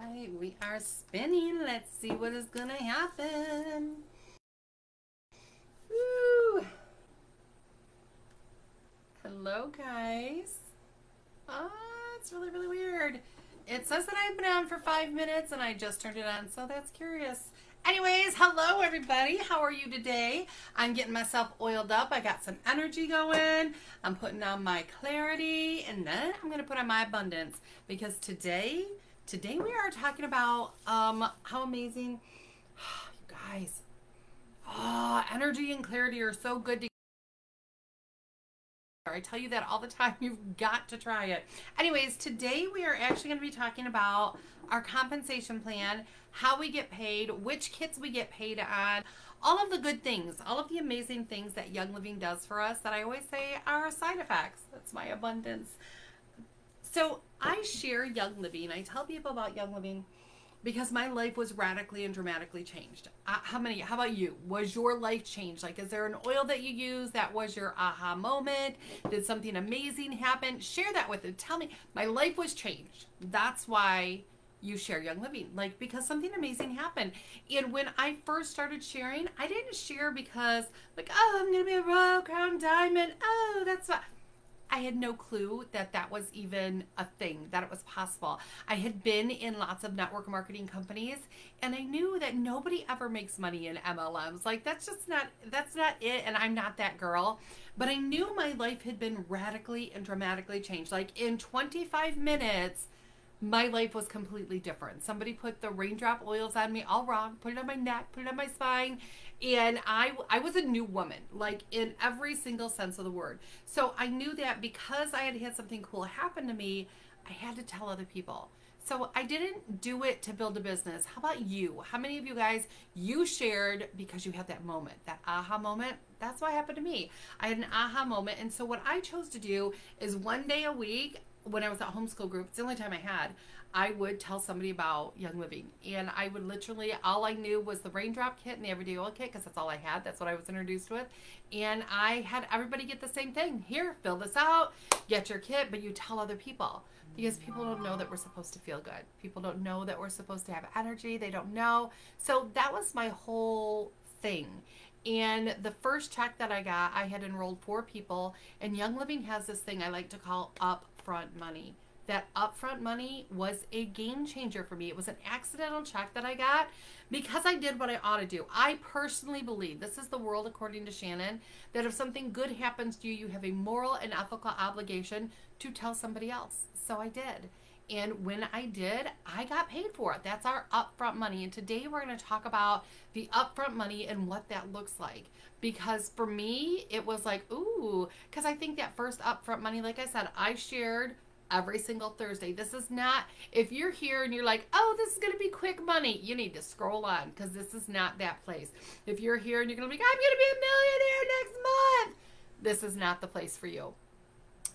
right, we are spinning. Let's see what is gonna happen. Woo! Hello, guys. It's really, really weird. It says that I've been on for 5 minutes and I just turned it on, so that's curious. Anyways, hello everybody. How are you today? I'm getting myself oiled up. I got some energy going. I'm putting on my clarity, and then I'm going to put on my abundance, because today we are talking about how amazing you guys. Energy and clarity are so good to I tell you that all the time. You've got to try it. Anyways, today we are actually going to be talking about our compensation plan, how we get paid, which kits we get paid on, all of the good things, all of the amazing things that Young Living does for us that I always say are side effects. That's my abundance. So I share Young Living. I tell people about Young Living because my life was radically and dramatically changed. How about you? Was your life changed? Like, is there an oil that you use that was your aha moment? Did something amazing happen? Share that with them. Tell me, my life was changed. That's why you share Young Living. Like, because something amazing happened. And when I first started sharing, I didn't share because, like, oh, I'm going to be a Royal Crown Diamond. Oh, that's what. I had no clue that that was even a thing, that it was possible. I had been in lots of network marketing companies, and I knew that nobody ever makes money in MLMs. Like, that's not it, and I'm not that girl. But I knew my life had been radically and dramatically changed. Like, in 25 minutes, my life was completely different. Somebody put the raindrop oils on me all wrong, put it on my neck, put it on my spine, and I was a new woman, like, in every single sense of the word. So I knew that because I had had something cool happen to me, I had to tell other people. So I didn't do it to build a business. How about you? How many of you guys, you shared because you had that moment, that aha moment? That's what happened to me. I had an aha moment, and so what I chose to do is one day a week, when I was at homeschool group, it's the only time I had, I would tell somebody about Young Living. And I would literally, all I knew was the raindrop kit and the everyday oil kit, because that's all I had. That's what I was introduced with. And I had everybody get the same thing. Here, fill this out, get your kit, but you tell other people. Because people don't know that we're supposed to feel good. People don't know that we're supposed to have energy. They don't know. So that was my whole thing. And the first check that I got, I had enrolled 4 people, and Young Living has this thing I like to call upfront money. That upfront money was a game changer for me. It was an accidental check that I got because I did what I ought to do. I personally believe, this is the world according to Shannon, that if something good happens to you, you have a moral and ethical obligation to tell somebody else. So I did. And when I did, I got paid for it. That's our upfront money. And today we're going to talk about the upfront money and what that looks like. Because for me, it was like, ooh, because I think that first upfront money, like I said, I shared every single Thursday. This is not, if you're here and you're like, oh, this is going to be quick money, you need to scroll on, because this is not that place. If you're here and you're going to be like, I'm going to be a millionaire next month, this is not the place for you.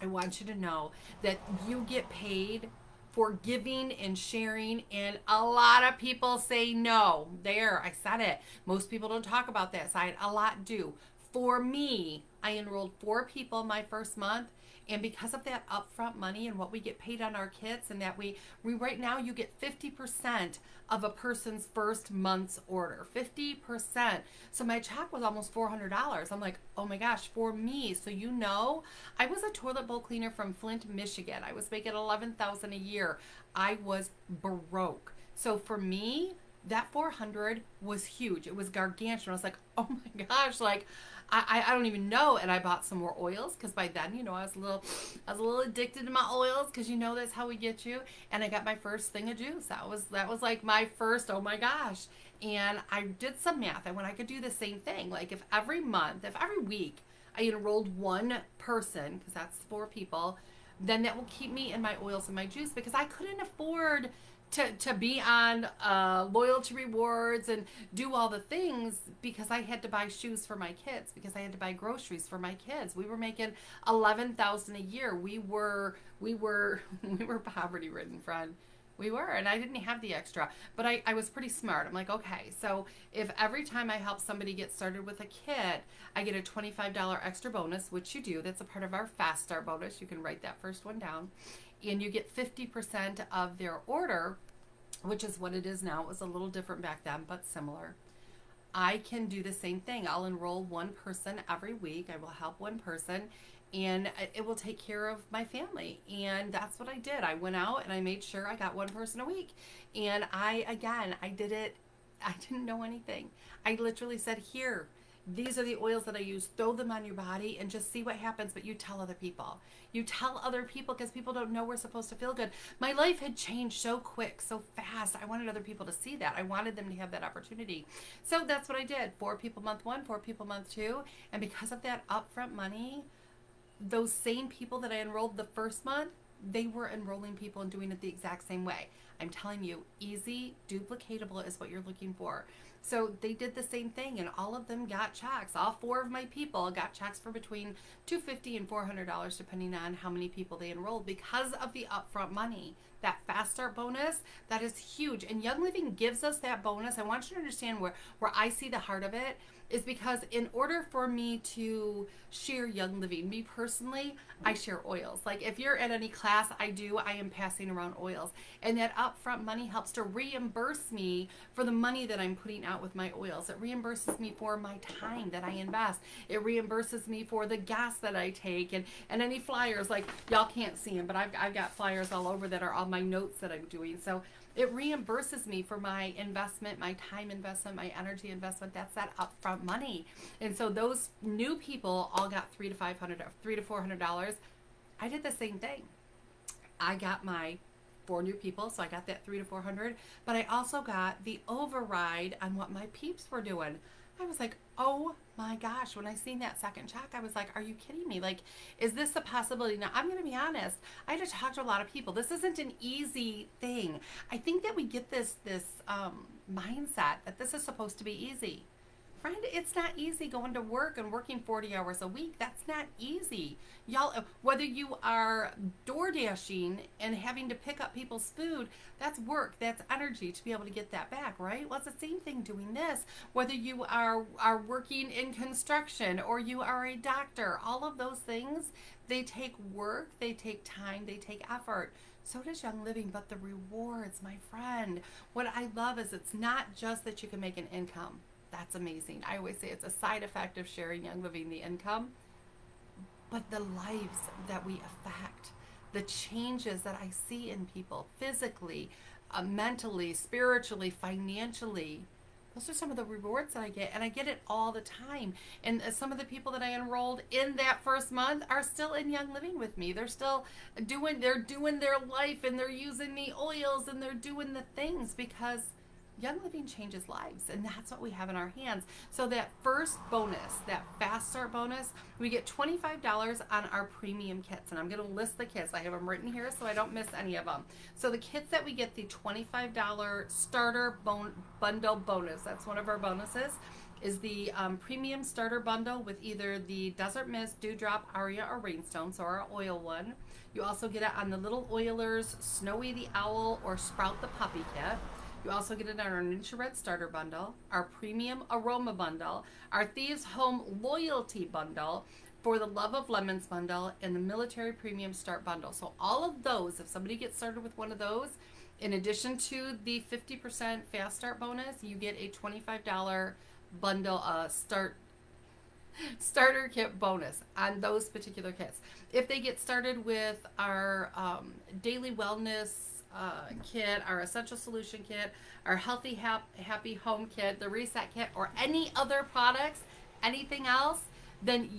I want you to know that you get paid for giving and sharing, and a lot of people say no. There, I said it. Most people don't talk about that side. A lot do. For me, I enrolled 4 people my first month, and because of that upfront money and what we get paid on our kits, and that we right now, you get 50% of a person's first month's order. 50%. So my check was almost $400. I'm like, oh my gosh, for me. So you know, I was a toilet bowl cleaner from Flint, Michigan. I was making $11,000 a year. I was broke. So for me, that 400 was huge. It was gargantuan. I was like, oh my gosh, like, I don't even know. And I bought some more oils, because by then, you know, I was a little addicted to my oils, because you know that's how we get you. And I got my first thing of juice. That was like my first, oh my gosh. And I did some math, and when I could do the same thing, like if every week I enrolled 1 person, because that's 4 people, then that will keep me in my oils and my juice, because I couldn't afford to be on loyalty rewards and do all the things, because I had to buy shoes for my kids, because I had to buy groceries for my kids. We were making $11,000 a year. We were poverty ridden, friend. We were, and I didn't have the extra, but I was pretty smart. I'm like, okay, so if every time I help somebody get started with a kit, I get a $25 extra bonus, which you do. That's a part of our Fast Start bonus. You can write that first one down. And you get 50% of their order, which is what it is now. It was a little different back then, but similar. I can do the same thing. I'll enroll one person every week. I will help one person, and it will take care of my family. And that's what I did. I went out and I made sure I got one person a week. And I did it. I didn't know anything. I literally said, here, these are the oils that I use. Throw them on your body and just see what happens. But you tell other people. You tell other people, because people don't know we're supposed to feel good. My life had changed so quick, so fast. I wanted other people to see that. I wanted them to have that opportunity. So that's what I did. 4 people month 1, 4 people month 2. And because of that upfront money, those same people that I enrolled the first month, they were enrolling people and doing it the exact same way. I'm telling you, easy, duplicatable is what you're looking for. So they did the same thing, and all of them got checks. All 4 of my people got checks for between $250 and $400, depending on how many people they enrolled, because of the upfront money. That fast start bonus, that is huge. And Young Living gives us that bonus. I want you to understand where I see the heart of it is because in order for me to share Young Living, me personally, I share oils. Like if you're at any class I am passing around oils. And that upfront money helps to reimburse me for the money that I'm putting out with my oils. It reimburses me for my time that I invest. It reimburses me for the gas that I take and any flyers. Like y'all can't see them, but I've got flyers all over that are all my notes that I'm doing. So it reimburses me for my investment, my time investment, my energy investment. That's that upfront money. And so those new people all got $300 to $400. I did the same thing. I got my 4 new people, so I got that $300 to $400. But I also got the override on what my peeps were doing. I was like, oh my gosh, when I seen that second check, I was like, are you kidding me? Like, is this a possibility? Now, I'm going to be honest. I had to talk to a lot of people. This isn't an easy thing. I think that we get this mindset that this is supposed to be easy. Friend, it's not easy going to work and working 40 hours a week. That's not easy. Y'all, whether you are door dashing and having to pick up people's food, that's work, that's energy to be able to get that back, right? Well, it's the same thing doing this. Whether you are working in construction or you are a doctor, all of those things, they take work, they take time, they take effort. So does Young Living, but the rewards, my friend. What I love is it's not just that you can make an income. That's amazing. I always say it's a side effect of sharing Young Living, the income, but the lives that we affect, the changes that I see in people physically, mentally, spiritually, financially. Those are some of the rewards that I get, and I get it all the time. And some of the people that I enrolled in that first month are still in Young Living with me. They're still doing their life, and they're using the oils, and they're doing the things because Young Living changes lives, and that's what we have in our hands. So that first bonus, that fast start bonus, we get $25 on our premium kits, and I'm going to list the kits. I have them written here so I don't miss any of them. So the kits that we get, the $25 starter bundle bonus, that's one of our bonuses, is the premium starter bundle with either the Desert Mist, Dewdrop, Aria, or Rainstone, so our oil one. You also get it on the Little Oilers, Snowy the Owl, or Sprout the Puppy kit. You also get it on our Ninja Red Starter Bundle, our Premium Aroma Bundle, our Thieves Home Loyalty Bundle, For the Love of Lemons Bundle, and the Military Premium Start Bundle. So all of those, if somebody gets started with one of those, in addition to the 50% Fast Start bonus, you get a $25 bundle starter kit bonus on those particular kits. If they get started with our Daily Wellness kit, our Essential Solution kit, our Healthy Happy Home kit, the Reset kit, or any other products, anything else, then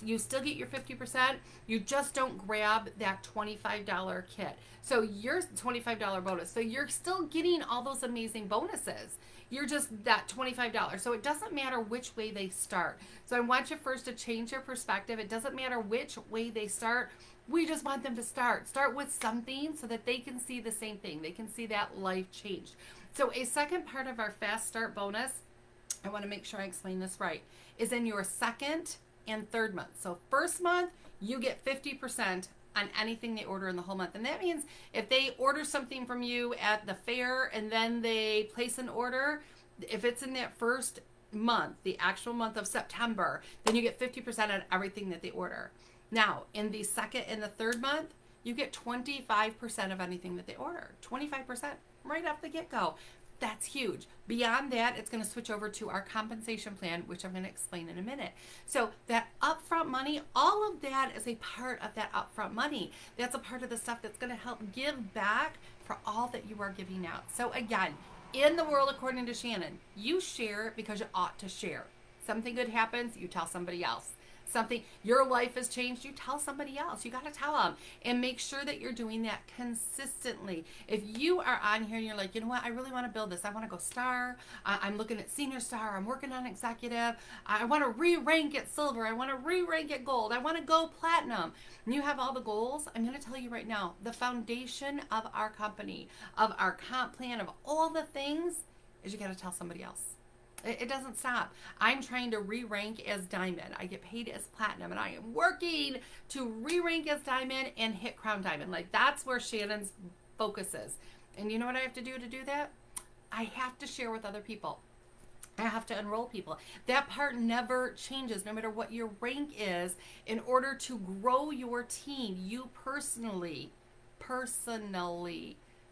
you still get your 50%. You just don't grab that $25 kit. So your $25 bonus. So you're still getting all those amazing bonuses. You're just that $25. So it doesn't matter which way they start. So I want you first to change your perspective. It doesn't matter which way they start. We just want them to start with something so that they can see the same thing. They can see that life changed. So a second part of our Fast Start bonus, I want to make sure I explain this right, is in your second and third month. So first month, you get 50% on anything they order in the whole month. And that means if they order something from you at the fair and then they place an order, if it's in that first month, the actual month of September, then you get 50% on everything that they order. Now, in the second and the third month, you get 25% of anything that they order. 25%. right off the get-go. That's huge. Beyond that, it's going to switch over to our compensation plan, which I'm going to explain in a minute. So that upfront money, all of that is a part of that upfront money. That's a part of the stuff that's going to help give back for all that you are giving out. So again, in the world according to Shannon, you share because you ought to share. Something good happens, you tell somebody else. Something, your life has changed, you tell somebody else. You got to tell them, and make sure that you're doing that consistently. If you are on here and you're like, you know what, I really want to build this. I want to go star. I'm looking at senior star. I'm working on executive. I want to re-rank at silver. I want to re-rank at gold. I want to go platinum. And you have all the goals. I'm going to tell you right now, the foundation of our company, of our comp plan, of all the things is you got to tell somebody else. It doesn't stop. I'm trying to re-rank as diamond. I get paid as platinum, and I am working to re-rank as diamond and hit crown diamond. Like, that's where Shannon's focus is. And you know what I have to do that? I have to share with other people. I have to enroll people. That part never changes, no matter what your rank is. In order to grow your team, you personally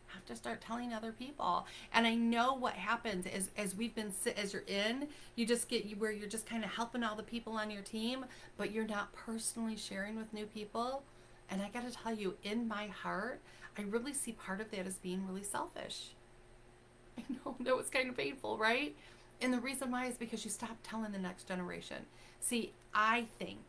have to start telling other people. And I know what happens is, as you're in, you just get where you're just kind of helping all the people on your team, but you're not personally sharing with new people. And I got to tell you, in my heart, I really see part of that as being really selfish. I know it's kind of painful, right? And the reason why is because you stop telling the next generation. See, I think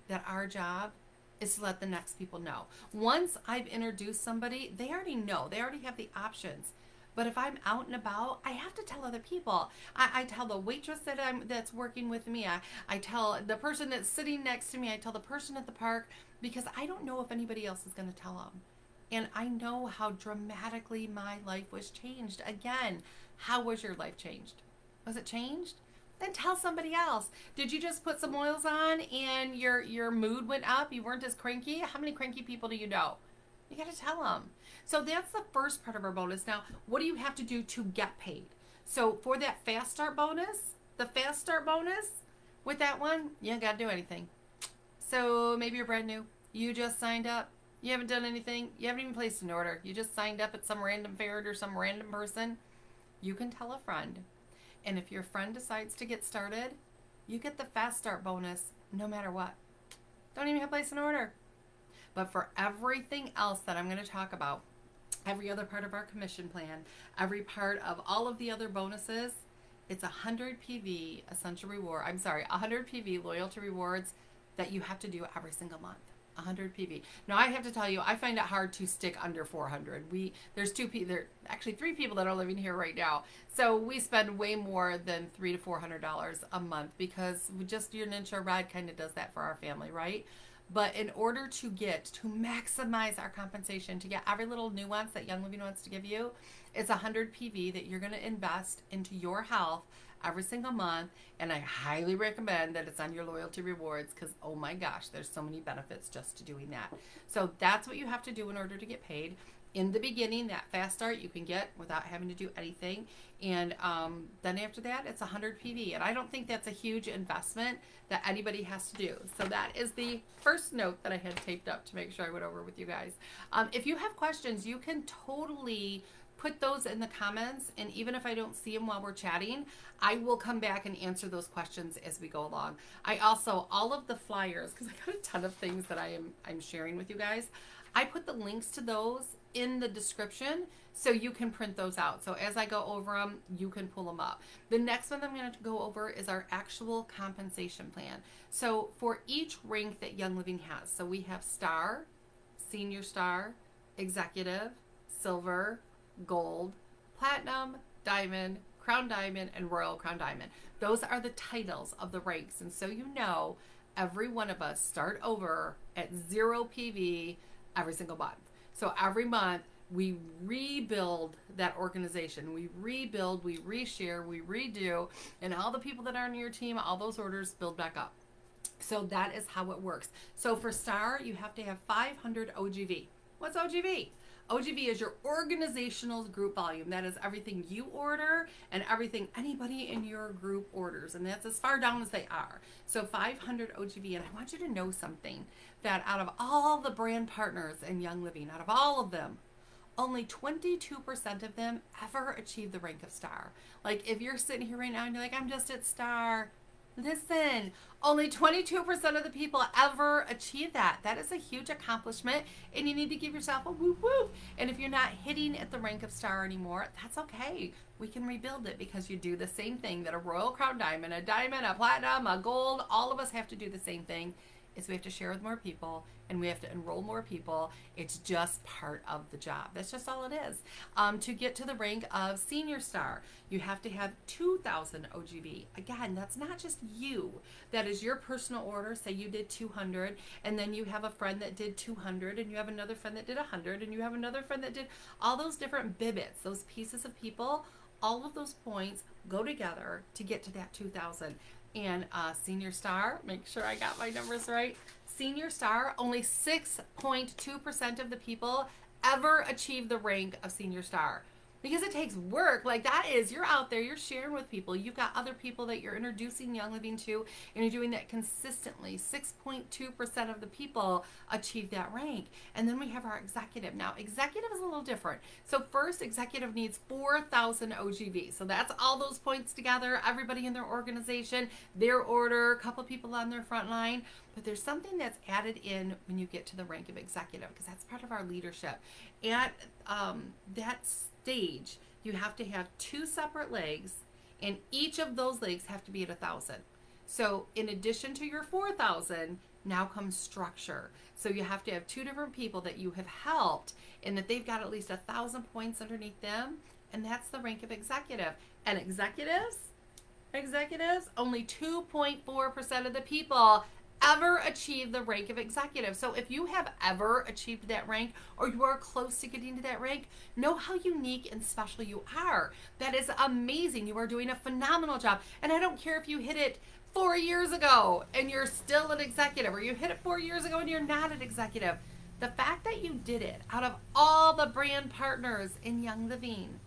that our job is to let the next people know. Once I've introduced somebody, they already know. They already have the options. But if I'm out and about, I have to tell other people. I tell the waitress that's working with me. I tell the person that's sitting next to me. I tell the person at the park, because I don't know if anybody else is going to tell them. And I know how dramatically my life was changed. Again, how was your life changed? Was it changed? Then tell somebody else. Did you just put some oils on and your mood went up? You weren't as cranky? How many cranky people do you know? You got to tell them. So that's the first part of our bonus. Now, what do you have to do to get paid? So for that fast start bonus, with that one, you ain't got to do anything. So maybe you're brand new. You just signed up. You haven't done anything. You haven't even placed an order. You just signed up at some random fair or some random person. You can tell a friend. And if your friend decides to get started, you get the fast start bonus no matter what. Don't even have to place an order. But for everything else that I'm going to talk about, every other part of our commission plan, every part of all of the other bonuses, it's 100 PV essential reward. 100 PV loyalty rewards that you have to do every single month. 100 PV. Now I have to tell you, I find it hard to stick under 400. There's actually 3 people that are living here right now. So we spend way more than $300 to $400 a month, because your Ninja ride kind of does that for our family, right? But in order to maximize our compensation, to get every little nuance that Young Living wants to give you, it's 100 PV that you're going to invest into your health every single month. And I highly recommend that it's on your loyalty rewards, because oh my gosh, there's so many benefits just to doing that. So that's what you have to do in order to get paid. In the beginning, that fast start you can get without having to do anything. And then after that, it's 100 PV. And I don't think that's a huge investment that anybody has to do. So that is the first note that I had taped up to make sure I went over with you guys. If you have questions, you can totally put those in the comments, and even if I don't see them while we're chatting, I will come back and answer those questions as we go along. I also, all of the flyers, because I got a ton of things that I'm sharing with you guys, I put the links to those in the description so you can print those out. So as I go over them, you can pull them up. The next one I'm going to go over is our actual compensation plan. So for each rank that Young Living has, so we have star, senior star, executive, silver, gold, platinum, diamond, crown diamond, and royal crown diamond. Those are the titles of the ranks. And so you know, every one of us start over at 0 PV every single month. So every month we rebuild that organization. We rebuild, we reshare, we redo, and all the people that are on your team, all those orders build back up. So that is how it works. So for star, you have to have 500 OGV. What's OGV? OGV is your organizational group volume. That is everything you order and everything anybody in your group orders. And that's as far down as they are. So 500 OGV. And I want you to know something, that out of all the brand partners in Young Living, out of all of them, only 22% of them ever achieve the rank of star. Like if you're sitting here right now and you're like, I'm just at star, listen, only 22% of the people ever achieve that. That is a huge accomplishment, and you need to give yourself a whoop whoop. And if you're not hitting at the rank of star anymore, that's okay. We can rebuild it because you do the same thing that a Royal Crown Diamond, a diamond, a platinum, a gold, all of us have to do the same thing. Is we have to share with more people, and we have to enroll more people. It's just part of the job. That's just all it is. To get to the rank of senior star, you have to have 2,000 OGV. Again, that's not just you. That is your personal order. Say you did 200, and then you have a friend that did 200, and you have another friend that did 100, and you have another friend that did all those different bibbits, those pieces of people. All of those points go together to get to that 2,000. And senior star, make sure I got my numbers right. Senior star, only 6.2% of the people ever achieve the rank of senior star. Because it takes work. Like that is, you're out there, you're sharing with people. You've got other people that you're introducing Young Living to, and you're doing that consistently. 6.2% of the people achieve that rank. And then we have our executive. Now, executive is a little different. So first, executive needs 4,000 OGV. So that's all those points together, everybody in their organization, their order, a couple people on their front line. But there's something that's added in when you get to the rank of executive, because that's part of our leadership. At that stage, you have to have 2 separate legs, and each of those legs have to be at 1,000. So in addition to your 4,000, now comes structure. So you have to have 2 different people that you have helped, and that they've got at least 1,000 points underneath them, and that's the rank of executive. And executives, only 2.4% of the people ever achieve the rank of executive. So if you have ever achieved that rank, or you are close to getting to that rank, know how unique and special you are. That is amazing. You are doing a phenomenal job. And I don't care if you hit it 4 years ago and you're still an executive, or you hit it 4 years ago and you're not an executive. The fact that you did it out of all the brand partners in Young Living,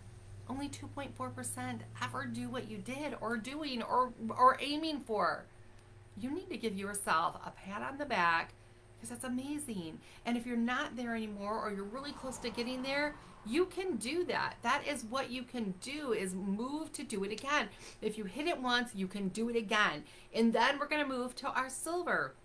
only 2.4% ever do what you did, or doing, or aiming for. You need to give yourself a pat on the back, because that's amazing. And if you're not there anymore, or you're really close to getting there, you can do that. That is what you can do, is move to do it again. If you hit it once, you can do it again. And then we're going to move to our silver.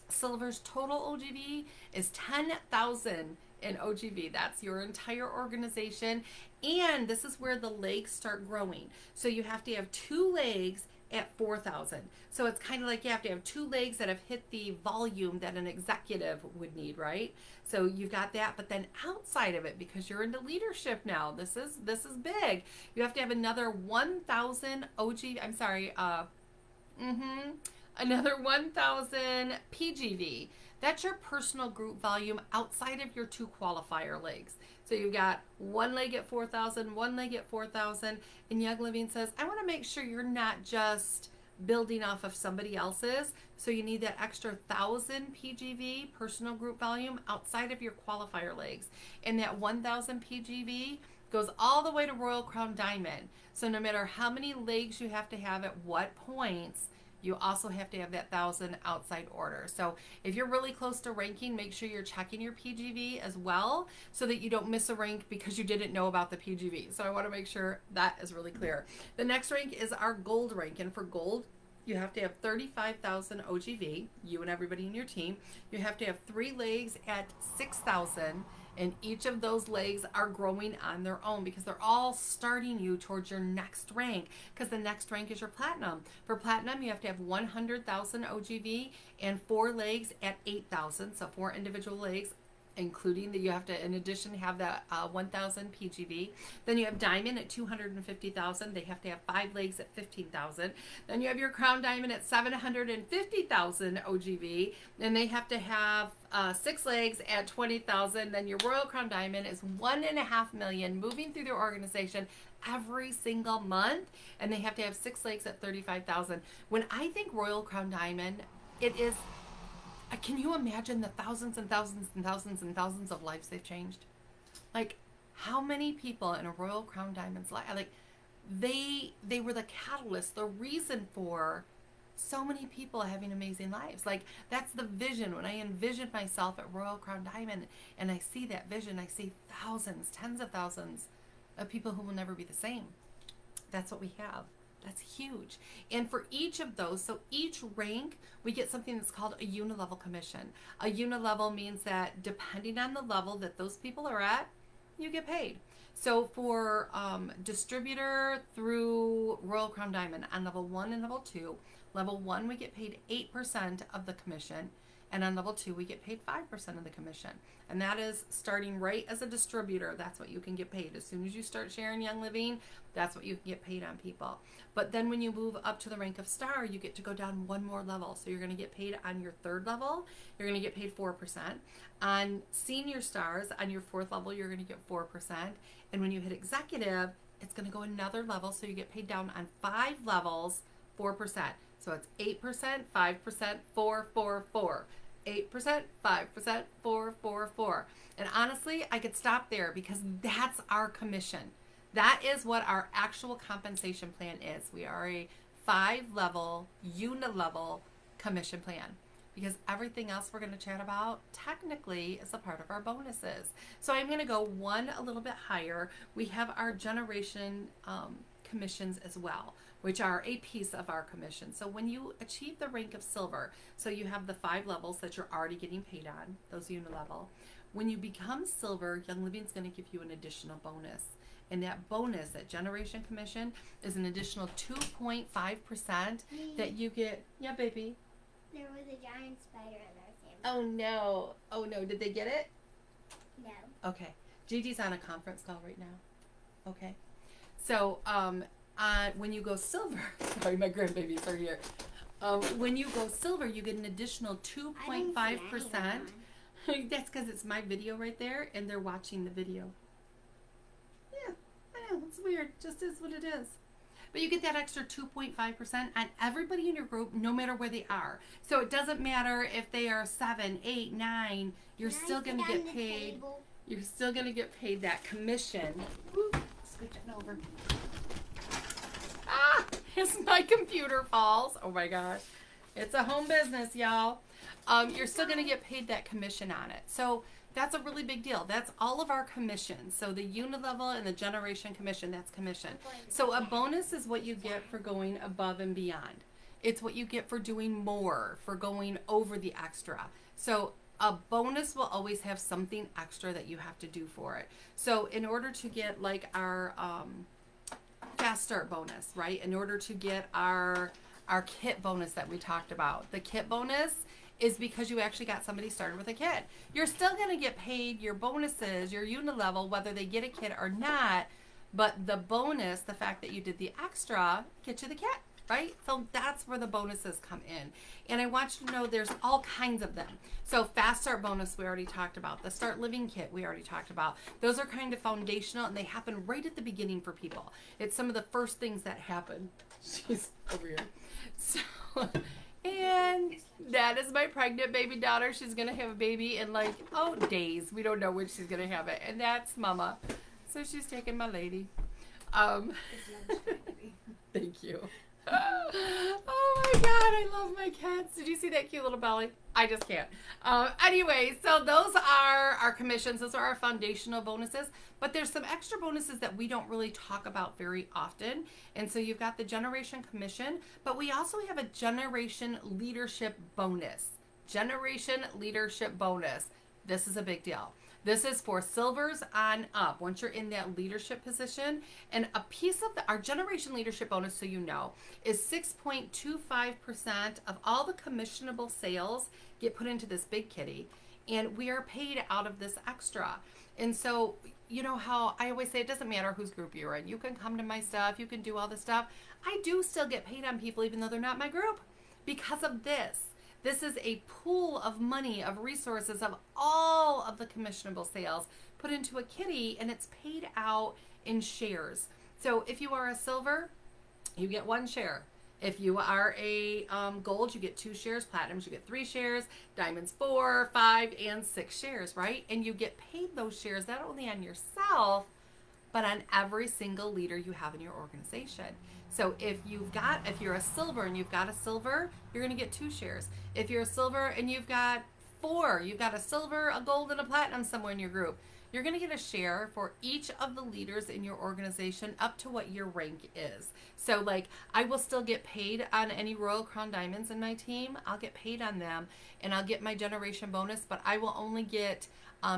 Silver's total OGV is 10,000 in OGV. That's your entire organization. And this is where the legs start growing. So you have to have 2 legs at 4,000. So it's kind of like you have to have 2 legs that have hit the volume that an executive would need, right? So you've got that, but then outside of it, because you're into leadership now, this is big. You have to have another 1,000 another 1,000 PGV. That's your personal group volume outside of your 2 qualifier legs. So you've got 1 leg at 4,000, 1 leg at 4,000, and Young Living says, I want to make sure you're not just building off of somebody else's. So you need that extra 1,000 PGV, personal group volume, outside of your qualifier legs. And that 1,000 PGV goes all the way to Royal Crown Diamond. So no matter how many legs you have to have at what points, you also have to have that 1,000 outside order. So if you're really close to ranking, make sure you're checking your PGV as well, so that you don't miss a rank because you didn't know about the PGV. So I want to make sure that is really clear. The next rank is our gold rank. And for gold, you have to have 35,000 OGV, you and everybody in your team. You have to have 3 legs at 6,000. And each of those legs are growing on their own, because they're all starting you towards your next rank, because the next rank is your platinum. For platinum, you have to have 100,000 OGV and 4 legs at 8,000. So 4 individual legs, including that you have to, in addition, have that 1,000 PGV. Then you have diamond at 250,000. They have to have 5 legs at 15,000. Then you have your crown diamond at 750,000 OGV, and they have to have 6 legs at 20,000. Then your royal crown diamond is 1.5 million moving through their organization every single month, and they have to have 6 legs at 35,000. When I think royal crown diamond, it is, can you imagine the thousands and thousands and thousands and thousands of lives they've changed? Like, how many people in a Royal Crown Diamond's life, like, they were the catalyst, the reason for so many people having amazing lives. Like, that's the vision. When I envision myself at Royal Crown Diamond and I see that vision, I see thousands, tens of thousands of people who will never be the same. That's what we have. That's huge. And for each of those, so each rank, we get something that's called a unilevel commission. A unilevel means that depending on the level that those people are at, you get paid. So for distributor through Royal Crown Diamond on level 1 and level 1 we get paid 8% of the commission, and on level 2 we get paid 5% of the commission. And that is starting right as a distributor. That's what you can get paid. As soon as you start sharing Young Living, that's what you can get paid on people. But then when you move up to the rank of star, you get to go down one more level. So you're going to get paid on your 3rd level, you're going to get paid 4%. On senior stars, on your 4th level, you're going to get 4%. And when you hit executive, it's going to go another level. So you get paid down on 5 levels, 4%. So it's 8%, 5%, 4, 4, 4. 8%, 5%, 4, 4, 4. And honestly, I could stop there because that's our commission. That is what our actual compensation plan is. We are a 5-level, unilevel commission plan, because everything else we're going to chat about technically is a part of our bonuses. So I'm going to go one a little bit higher. We have our generation commissions as well, which are a piece of our commission. So when you achieve the rank of silver, so you have the 5 levels that you're already getting paid on, those unilevel. When you become silver, Young Living is going to give you an additional bonus. And that bonus, that generation commission, is an additional 2.5% that you get. Yeah, baby. There was a giant spider in our sandwich. Oh no. Oh no. Did they get it? No. Okay. Gigi's on a conference call right now. Okay. So, when you go silver, sorry, my grandbabies are here. When you go silver, you get an additional 2.5%. That's because it's my video right there, and they're watching the video. Yeah, I know, it's weird. Just is what it is. But you get that extra 2.5% on everybody in your group, no matter where they are. So it doesn't matter if they are 7, 8, 9. You're still going to get paid. Table? You're still going to get paid that commission. Woo, switch it over. Ah, as my computer falls. Oh my gosh. It's a home business, y'all. You're still going to get paid that commission on it. So that's a really big deal. That's all of our commissions. So the unilevel and the generation commission, that's commission. So a bonus is what you get for going above and beyond. It's what you get for doing more, for going over the extra. So a bonus will always have something extra that you have to do for it. So in order to get like our fast start bonus, right? In order to get our kit bonus that we talked about, the kit bonus is because you actually got somebody started with a kit. You're still going to get paid your bonuses, your unilevel, whether they get a kit or not, but the bonus, the fact that you did the extra, get you the kit, right? So that's where the bonuses come in. And I want you to know there's all kinds of them. So fast start bonus, we already talked about. The start living kit, we already talked about. Those are kind of foundational, and they happen right at the beginning for people. It's some of the first things that happen. She's over here. So, and that is my pregnant baby daughter. She's going to have a baby in like, days. We don't know when she's going to have it. And that's Mama. So she's taking my lady. Thank you. Oh my God, I love my cats. Did you see that cute little belly? I just can't. Anyway, so those are our commissions. Those are our foundational bonuses. But there's some extra bonuses that we don't really talk about very often. And so you've got the generation commission, but we also have a generation leadership bonus. Generation leadership bonus. This is a big deal. This is for silvers on up, once you're in that leadership position. And a piece of our generation leadership bonus, so you know, is 6.25% of all the commissionable sales get put into this big kitty. And we are paid out of this extra. And so, you know how I always say it doesn't matter whose group you're in. You can come to my stuff. You can do all this stuff. I do still get paid on people even though they're not my group because of this. This is a pool of money, of resources, of all of the commissionable sales put into a kitty, and it's paid out in shares. So if you are a silver, you get 1 share. If you are a gold, you get 2 shares. Platinums, you get 3 shares. Diamonds, 4, 5, and 6 shares, right? And you get paid those shares not only on yourself, but on every single leader you have in your organization. So if you're a silver and you've got a silver, you're going to get 2 shares. If you're a silver and you've got 4, you've got a silver, a gold, and a platinum somewhere in your group, you're going to get a share for each of the leaders in your organization up to what your rank is. So like, I will still get paid on any Royal Crown Diamonds in my team. I'll get paid on them and I'll get my generation bonus, but I will only get,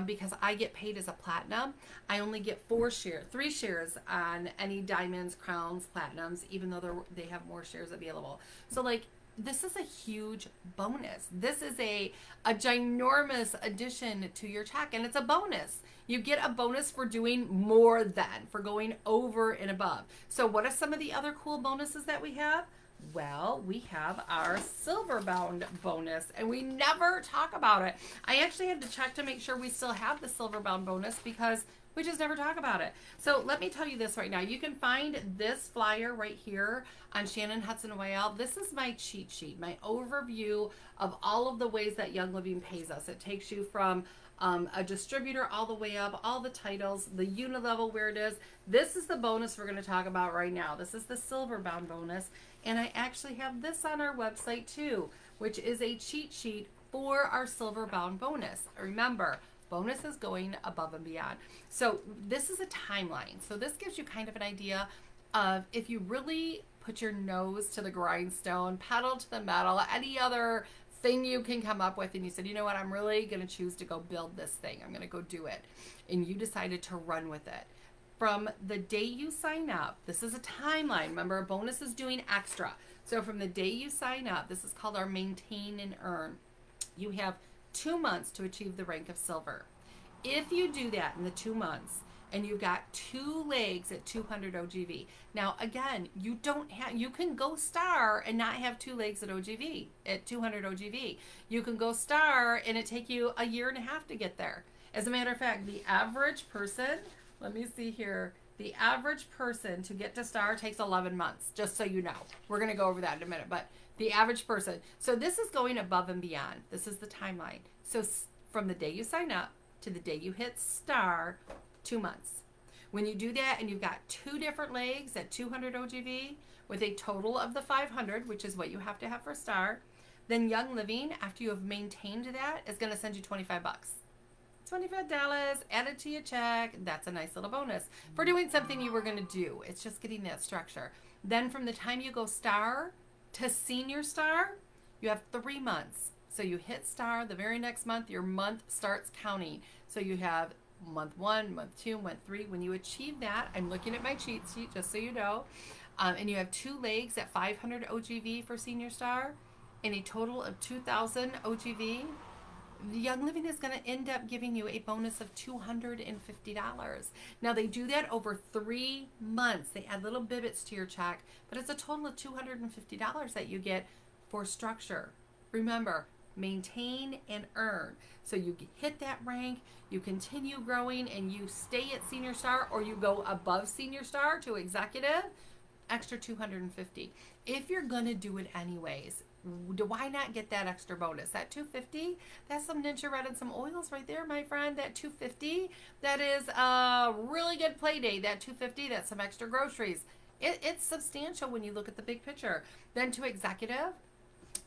because I get paid as a platinum, I only get 3 shares on any diamonds, crowns, platinums, even though they have more shares available. So like, this is a huge bonus. This is a ginormous addition to your check, and it's a bonus. You get a bonus for doing more than, for going over and above. So what are some of the other cool bonuses that we have? Well, we have our Silver Bound bonus, and we never talk about it. I actually had to check to make sure we still have the Silver Bound bonus because we just never talk about it. So let me tell you this right now. You can find this flyer right here on Shannon Hudson Whale. This is my cheat sheet, my overview of all of the ways that Young Living pays us. It takes you from a distributor all the way up, all the titles, the unit level where it is. This is the bonus we're going to talk about right now. This is the Silver Bound bonus. And I actually have this on our website too, which is a cheat sheet for our Silver Bound bonus. Remember, bonus is going above and beyond. So this is a timeline. So this gives you kind of an idea of if you really put your nose to the grindstone, pedal to the metal, any other thing you can come up with, and you said, you know what, I'm really going to choose to go build this thing. I'm going to go do it. And you decided to run with it. From the day you sign up, this is a timeline. Remember, a bonus is doing extra. So from the day you sign up, this is called our maintain and earn. You have 2 months to achieve the rank of silver. If you do that in the 2 months and you've got 2 legs at 200 OGV. Now again, you can go star and not have 2 legs at OGV, at 200 OGV. You can go star and it take you a year and a half to get there. As a matter of fact, the average person, let me see here, the average person to get to star takes 11 months, just so you know. We're going to go over that in a minute, but the average person. So this is going above and beyond. This is the timeline. So from the day you sign up to the day you hit star, 2 months. When you do that and you've got 2 different legs at 200 OGV with a total of the 500, which is what you have to have for star, then Young Living, after you have maintained that, is going to send you 25 bucks. $25 added to your check. That's a nice little bonus for doing something you were going to do. It's just getting that structure. Then from the time you go star to senior star, you have 3 months. So you hit star the very next month, your month starts counting. So you have month 1, month 2, month 3. When you achieve that, I'm looking at my cheat sheet just so you know, and you have 2 legs at 500 OGV for senior star and a total of 2,000 OGV, Young Living is going to end up giving you a bonus of $250. Now they do that over 3 months. They add little bibbits to your check, but it's a total of $250 that you get for structure. Remember, maintain and earn. So you hit that rank, you continue growing, and you stay at senior star, or you go above senior star to executive, extra $250. If you're going to do it anyways, why not get that extra bonus? That $250, that's some Ninja Red and some oils right there, my friend. That $250, that is a really good play day. That $250, that's some extra groceries. It's substantial when you look at the big picture. Then to executive,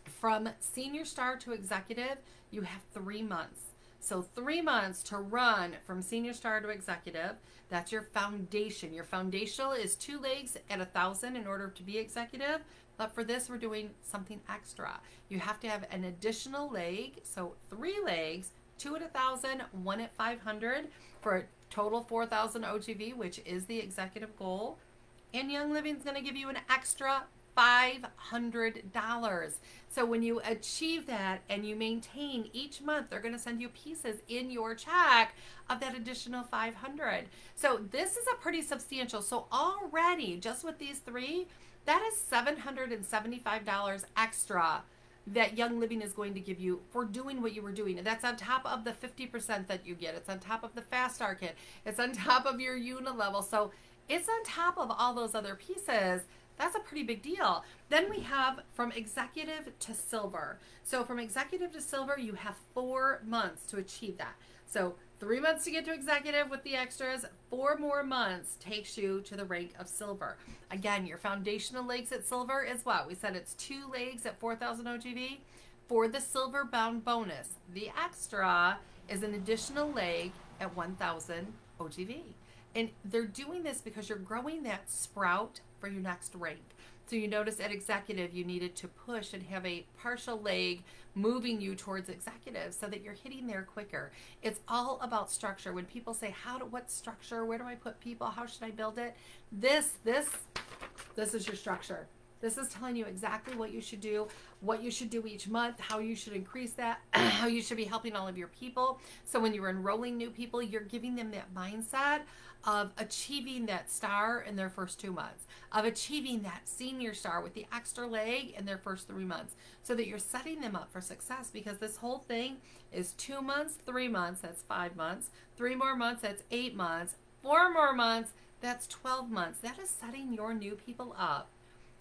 from senior star to executive, you have 3 months. So 3 months to run from senior star to executive. That's your foundation. Your foundational is 2 legs at 1,000 in order to be executive. But for this, we're doing something extra. You have to have an additional leg. So 3 legs, 2 at 1,000, 1 at 500 for a total 4,000 OGV, which is the executive goal. And Young Living is going to give you an extra $500. So when you achieve that and you maintain each month, they're going to send you pieces in your check of that additional 500. So this is a pretty substantial. So already just with these 3, that is $775 extra that Young Living is going to give you for doing what you were doing. And that's on top of the 50% that you get. It's on top of the Fast Start Kit. It's on top of your unit level. So it's on top of all those other pieces. That's a pretty big deal. Then we have from executive to silver. So from executive to silver, you have 4 months to achieve that. So 3 months to get to executive with the extras. 4 more months takes you to the rank of silver. Again, your foundational legs at silver is what? We said it's 2 legs at 4,000 OGV. For the silver bound bonus, the extra is an additional leg at 1,000 OGV. And they're doing this because you're growing that sprout for your next rank. So you notice at executive, you needed to push and have a partial leg moving you towards executive so that you're hitting there quicker. It's all about structure. When people say, what structure? Where do I put people? How should I build it? This is your structure. This is telling you exactly what you should do each month, how you should increase that, how you should be helping all of your people. So when you're enrolling new people, you're giving them that mindset of achieving that star in their first 2 months, of achieving that senior star with the extra leg in their first 3 months, so that you're setting them up for success, because this whole thing is 2 months, 3 months, that's 5 months, 3 more months, that's 8 months, 4 more months, that's 12 months. That is setting your new people up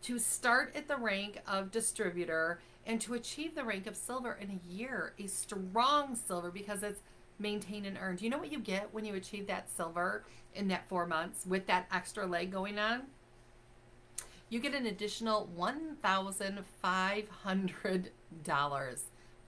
to start at the rank of distributor and to achieve the rank of silver in a year, a strong silver, because it's maintained and earned. You know what you get when you achieve that silver in that 4 months with that extra leg going on? You get an additional $1,500.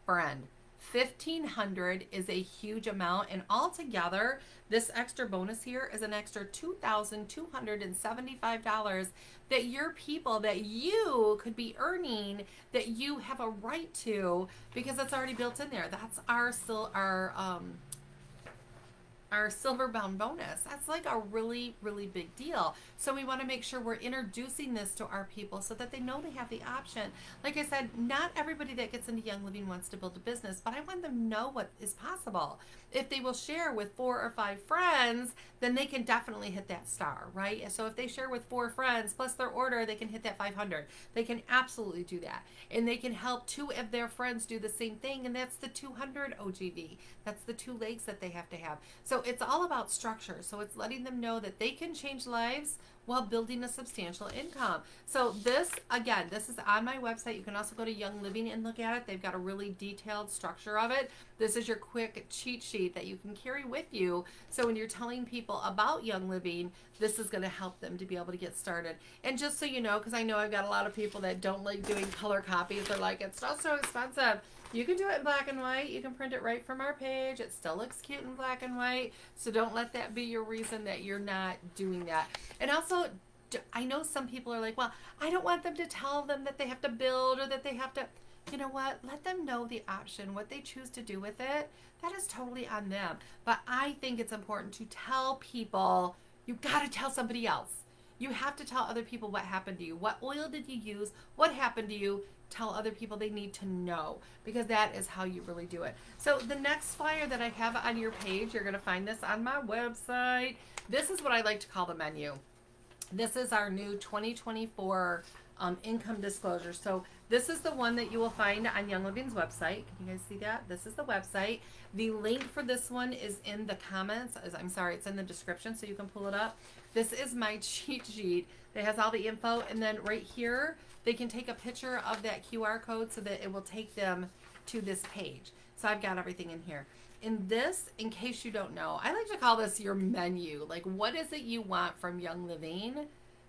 Friend, $1,500 is a huge amount, and altogether this extra bonus here is an extra $2,275 that your people, that you could be earning, that you have a right to, because it's already built in there. That's our silver bound bonus. That's like a really, really big deal. So we want to make sure we're introducing this to our people so that they know they have the option. Like I said, not everybody that gets into Young Living wants to build a business, but I want them to know what is possible. If they will share with 4 or 5 friends, then they can definitely hit that star, right? And so if they share with 4 friends plus their order, they can hit that 500. They can absolutely do that. And they can help 2 of their friends do the same thing, and that's the 200 OGV. That's the 2 legs that they have to have. So it's all about structure. So it's letting them know that they can change lives while building a substantial income. So this, again, this is on my website. You can also go to Young Living and look at it. They've got a really detailed structure of it. This is your quick cheat sheet that you can carry with you. So when you're telling people about Young Living, this is going to help them to be able to get started. And just so you know, because I know I've got a lot of people that don't like doing color copies. They're like, it's still so expensive. You can do it in black and white. You can print it right from our page. It still looks cute in black and white. So don't let that be your reason that you're not doing that. And also, I know some people are like, well, I don't want them to tell them that they have to build or that they have to, you know what? Let them know the option, what they choose to do with it. That is totally on them. But I think it's important to tell people, you got to tell somebody else. You have to tell other people what happened to you. What oil did you use? What happened to you? Tell other people. They need to know, because that is how you really do it. So the next flyer that I have on your page, you're going to find this on my website. This is what I like to call the menu. This is our new 2024 income disclosure. So this is the one that you will find on Young Living's website. Can you guys see that? This is the website. The link for this one is in the comments. I'm sorry, it's in the description, so you can pull it up. This is my cheat sheet that has all the info, and then right here they can take a picture of that QR code so that it will take them to this page. So I've got everything in here. In this, in case you don't know, I like to call this your menu. Like, what is it you want from Young Living?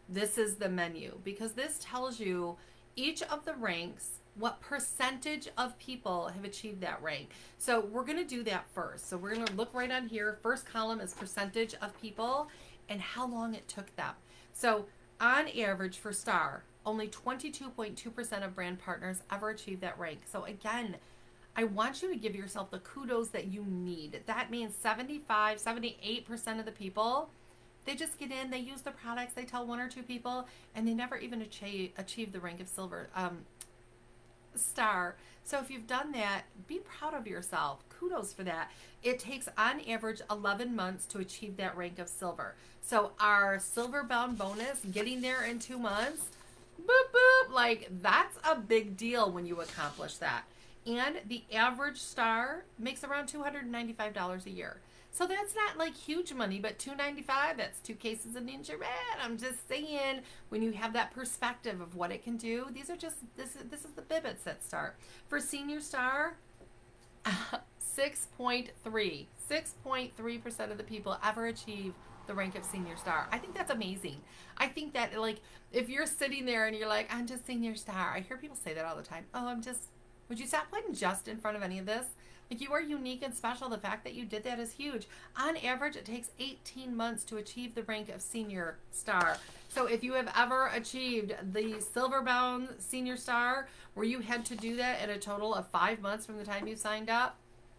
This is the menu, because this tells you each of the ranks, what percentage of people have achieved that rank. So we're going to do that first. So we're going to look right on here. First column is percentage of people and how long it took them. So on average for star, only 22.2% of brand partners ever achieve that rank. So again, I want you to give yourself the kudos that you need. That means 78% of the people, they just get in, they use the products, they tell 1 or 2 people, and they never even achieve the rank of silver star. So if you've done that, be proud of yourself. Kudos for that. It takes on average 11 months to achieve that rank of silver. So our silver bound bonus, getting there in 2 months, boop, boop, like that's a big deal when you accomplish that. And the average star makes around $295 a year. So that's not like huge money, but $295, that's 2 cases of Ninja Red. I'm just saying, when you have that perspective of what it can do, these are just, this is the bibbits that start. For senior star, 6.3, 6.3% of the people ever achieve the rank of senior star. I think that's amazing. I think that, like, if you're sitting there and you're like, I'm just senior star. I hear people say that all the time. Oh, would you stop putting just in front of any of this? Like, you are unique and special. The fact that you did that is huge. On average, it takes 18 months to achieve the rank of senior star. So if you have ever achieved the Silver Bound senior star, where you had to do that in a total of 5 months from the time you signed up,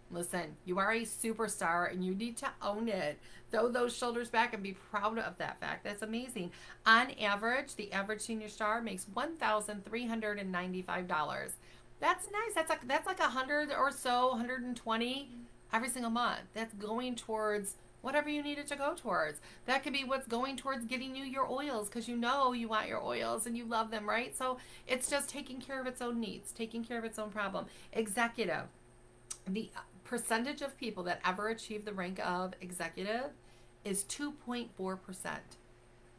listen, you are a superstar and you need to own it. Throw those shoulders back and be proud of that fact. That's amazing. On average, the average senior star makes $1,395. That's nice. That's like 100 or so, 120 every single month. That's going towards whatever you need it to go towards. That could be what's going towards getting you your oils, because you know you want your oils and you love them, right? So it's just taking care of its own needs, taking care of its own problem. Executive. The percentage of people that ever achieve the rank of executive is 2.4%.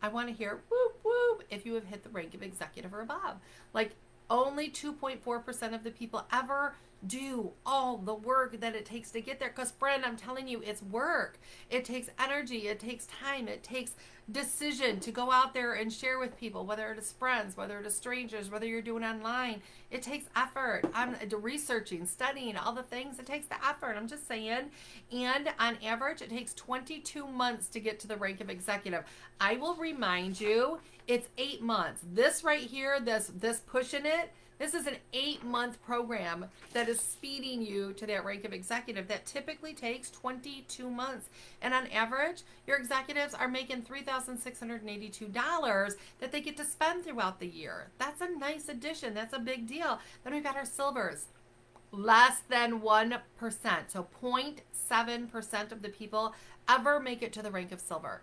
I want to hear whoop whoop if you have hit the rank of executive or above. Like, only 2.4% of the people ever do all the work that it takes to get there. Because, friend, I'm telling you, it's work. It takes energy. It takes time. It takes decision to go out there and share with people, whether it is friends, whether it is strangers, whether you're doing online. It takes effort. I'm researching, studying, all the things. It takes the effort. I'm just saying. And on average, it takes 22 months to get to the rank of executive. I will remind you, it's 8 months. This right here, this pushing it, this is an 8-month program that is speeding you to that rank of executive. That typically takes 22 months. And on average, your executives are making $3,682 that they get to spend throughout the year. That's a nice addition. That's a big deal. Then we've got our silvers. Less than 1%. So 0.7% of the people ever make it to the rank of silver.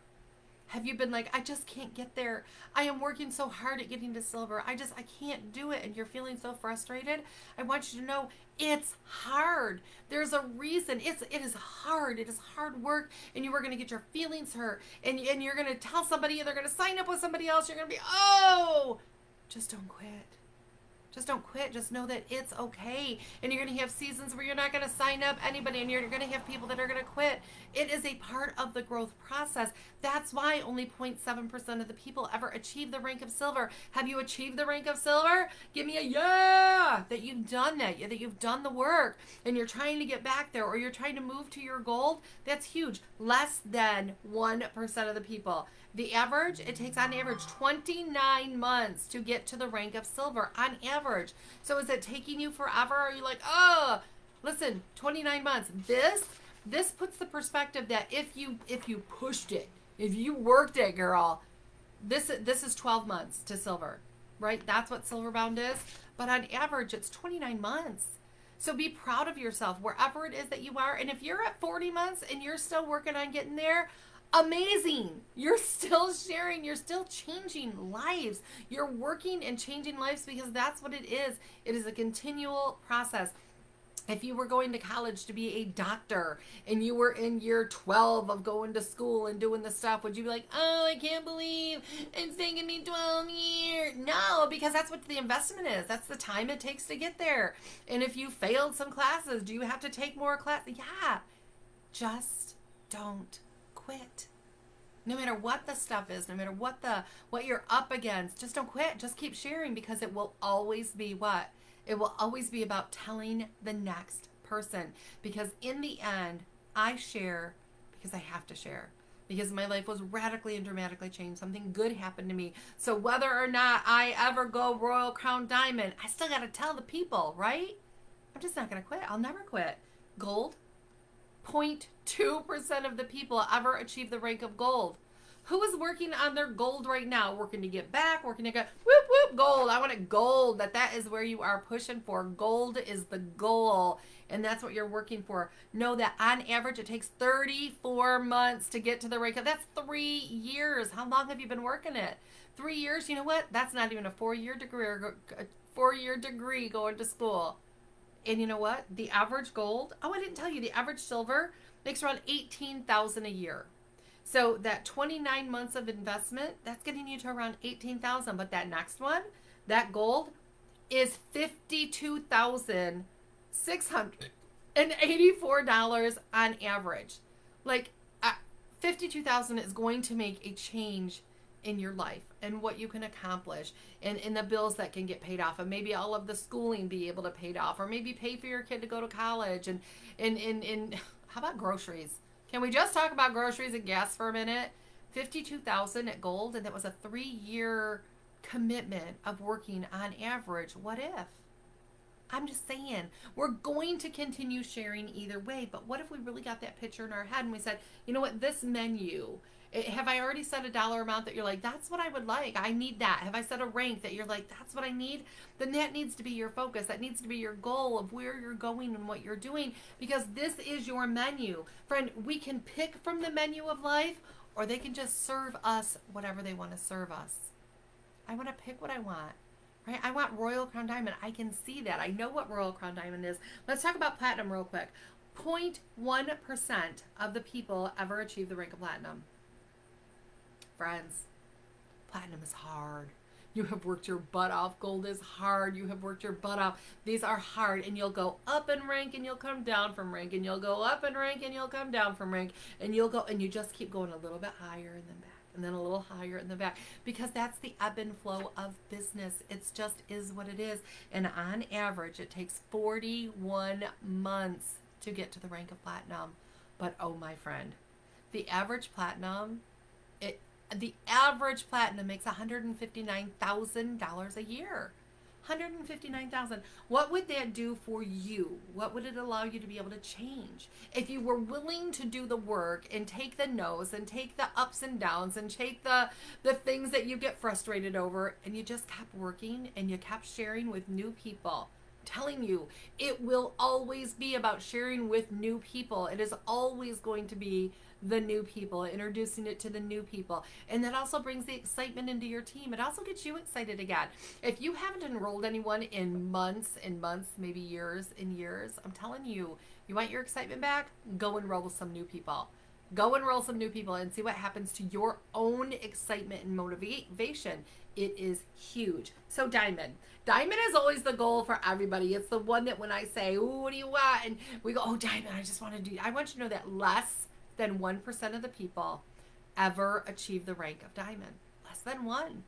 Have you been like, I just can't get there. I am working so hard at getting to silver. I can't do it. And you're feeling so frustrated. I want you to know it's hard. There's a reason. It is hard. It is hard work. And you are going to get your feelings hurt. And you're going to tell somebody, and they're going to sign up with somebody else. You're going to be, oh, just don't quit. Just don't quit. Just know that it's okay. And you're going to have seasons where you're not going to sign up anybody, and you're going to have people that are going to quit. It is a part of the growth process. That's why only 0.7% of the people ever achieve the rank of silver. Have you achieved the rank of silver? Give me a yeah that you've done that you've done the work, and you're trying to get back there, or you're trying to move to your goal. That's huge. Less than 1% of the people. The average, it takes on average 29 months to get to the rank of silver on average. So is it taking you forever? Are you like, oh, listen, 29 months. This puts the perspective that if you pushed it, if you worked it, girl, this is 12 months to silver, right? That's what Silver Bound is. But on average, it's 29 months. So be proud of yourself wherever it is that you are. And if you're at 40 months and you're still working on getting there, amazing. You're still sharing. You're still changing lives. You're working and changing lives, because that's what it is. It is a continual process. If you were going to college to be a doctor and you were in year 12 of going to school and doing the stuff, would you be like, oh, I can't believe it's taking me 12 years? No, because that's what the investment is. That's the time it takes to get there. And if you failed some classes, do you have to take more classes? Yeah. Just don't quit. No matter what the stuff is, no matter what you're up against, just don't quit. Just keep sharing, because it will always be what? It will always be about telling the next person. Because in the end, I share because I have to share. Because my life was radically and dramatically changed. Something good happened to me. So whether or not I ever go Royal Crown Diamond, I still got to tell the people, right? I'm just not going to quit. I'll never quit. Gold. 0.2% of the people ever achieve the rank of gold. Who is working on their gold right now? Working to get back, working to go, whoop, whoop, gold. I want it gold. That is where you are pushing for. Gold is the goal, and that's what you're working for. Know that on average, it takes 34 months to get to the rank. That's 3 years. How long have you been working it? 3 years? You know what? That's not even a 4-year degree, or a 4-year degree going to school. And you know what? The average gold, oh, I didn't tell you, the average silver makes around $18,000 a year. So that 29 months of investment, that's getting you to around $18,000. But that next one, that gold, is $52,600. $84 on average. Like, 52,000 is going to make a change in your life and what you can accomplish and in the bills that can get paid off, and maybe all of the schooling be able to pay off, or maybe pay for your kid to go to college. And how about groceries? Can we just talk about groceries and gas for a minute? 52,000 at Gold, and that was a 3-year commitment of working on average. What if? I'm just saying, we're going to continue sharing either way, but what if we really got that picture in our head and we said, you know what, this menu, have I already set a dollar amount that you're like, that's what I would like, I need that? Have I set a rank that you're like, that's what I need? Then that needs to be your focus. That needs to be your goal of where you're going and what you're doing, because this is your menu. Friend, we can pick from the menu of life, or they can just serve us whatever they want to serve us. I want to pick what I want. Right? I want Royal Crown Diamond. I can see that. I know what Royal Crown Diamond is. Let's talk about Platinum real quick. 0.1% of the people ever achieve the rank of Platinum. Friends, Platinum is hard. You have worked your butt off. Gold is hard. You have worked your butt off. These are hard, and you'll go up in rank and you'll come down from rank, and you'll go up in rank and you'll come down from rank, and you'll go, and you just keep going a little bit higher and then back, and then a little higher in the back, because that's the ebb and flow of business. It's just is what it is. And on average, it takes 41 months to get to the rank of Platinum. But oh, my friend, the average Platinum, the average Platinum makes $159,000 a year. $159,000. What would that do for you? What would it allow you to be able to change? If you were willing to do the work and take the no's and take the ups and downs and take the things that you get frustrated over, and you just kept working and you kept sharing with new people. I'm telling you, it will always be about sharing with new people. It is always going to be the new people, introducing it to the new people. And that also brings the excitement into your team. It also gets you excited again. If you haven't enrolled anyone in months and months, maybe years and years, I'm telling you, you want your excitement back? Go enroll with some new people. Go enroll some new people and see what happens to your own excitement and motivation. It is huge. So Diamond. Diamond is always the goal for everybody. It's the one that when I say, ooh, what do you want? And we go, oh, Diamond, I just want to do, I want you to know that less than 1% of the people ever achieve the rank of Diamond. Less than 1.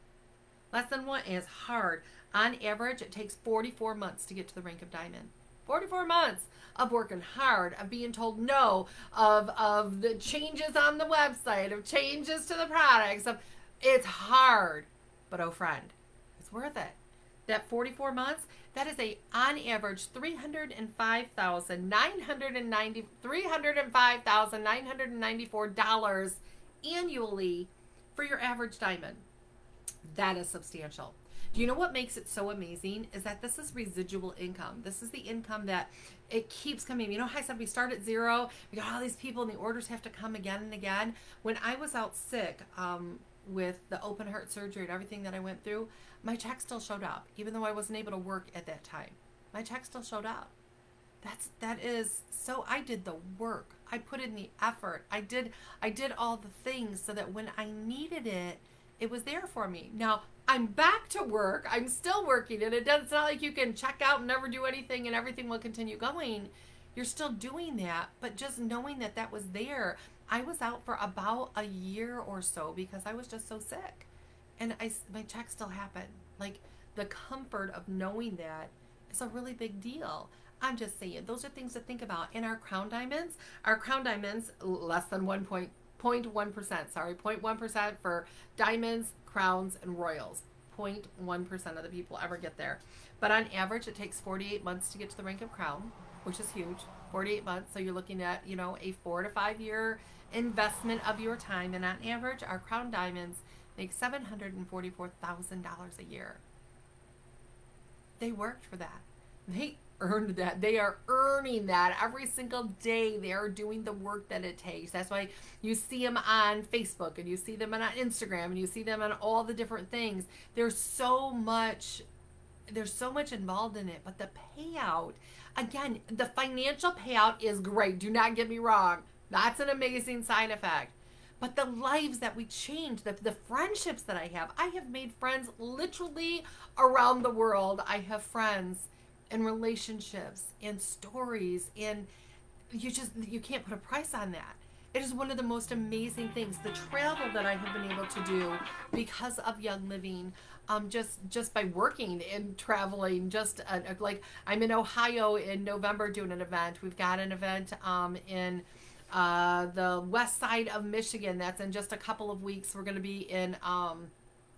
Less than 1 is hard. On average, it takes 44 months to get to the rank of Diamond. 44 months of working hard, of being told no, of the changes on the website, of changes to the products. It's hard, but oh friend, it's worth it. That 44 months, that is on average $305,994 annually for your average Diamond. That is substantial. Do you know what makes it so amazing is that this is residual income. This is the income that it keeps coming. You know how I said we start at 0? We got all these people and the orders have to come again and again. When I was out sick with the open heart surgery and everything that I went through, my check still showed up. Even though I wasn't able to work at that time, my check still showed up. That is, so I did the work. I put in the effort. I did all the things so that when I needed it, it was there for me. Now, I'm back to work. I'm still working, and it's not like you can check out and never do anything and everything will continue going. You're still doing that, but just knowing that that was there. I was out for about a year or so because I was just so sick, and my check still happened. Like, the comfort of knowing that is a really big deal. I'm just saying, those are things to think about. In our Crown Diamonds, less than 0.1%, sorry, 0.1% for diamonds, crowns, and royals. 0.1% of the people ever get there. But on average, it takes 48 months to get to the rank of crown, which is huge. 48 months, so you're looking at, you know, a 4 to 5 year investment of your time. And on average, our Crown Diamonds make $744,000 a year. They worked for that. They earned that. They are earning that every single day. They are doing the work that it takes. That's why you see them on Facebook, and you see them on Instagram, and you see them on all the different things. There's so much involved in it, but the payout, again, the financial payout is great. Do not get me wrong. That's an amazing side effect. But the lives that we change, the friendships that I have made friends literally around the world. I have friends and relationships and stories, and you can't put a price on that. It is one of the most amazing things, the travel that I have been able to do because of Young Living, just by working and traveling. Like I'm in Ohio in November doing an event. We've got an event in the west side of Michigan that's in just a couple of weeks. We're going to be in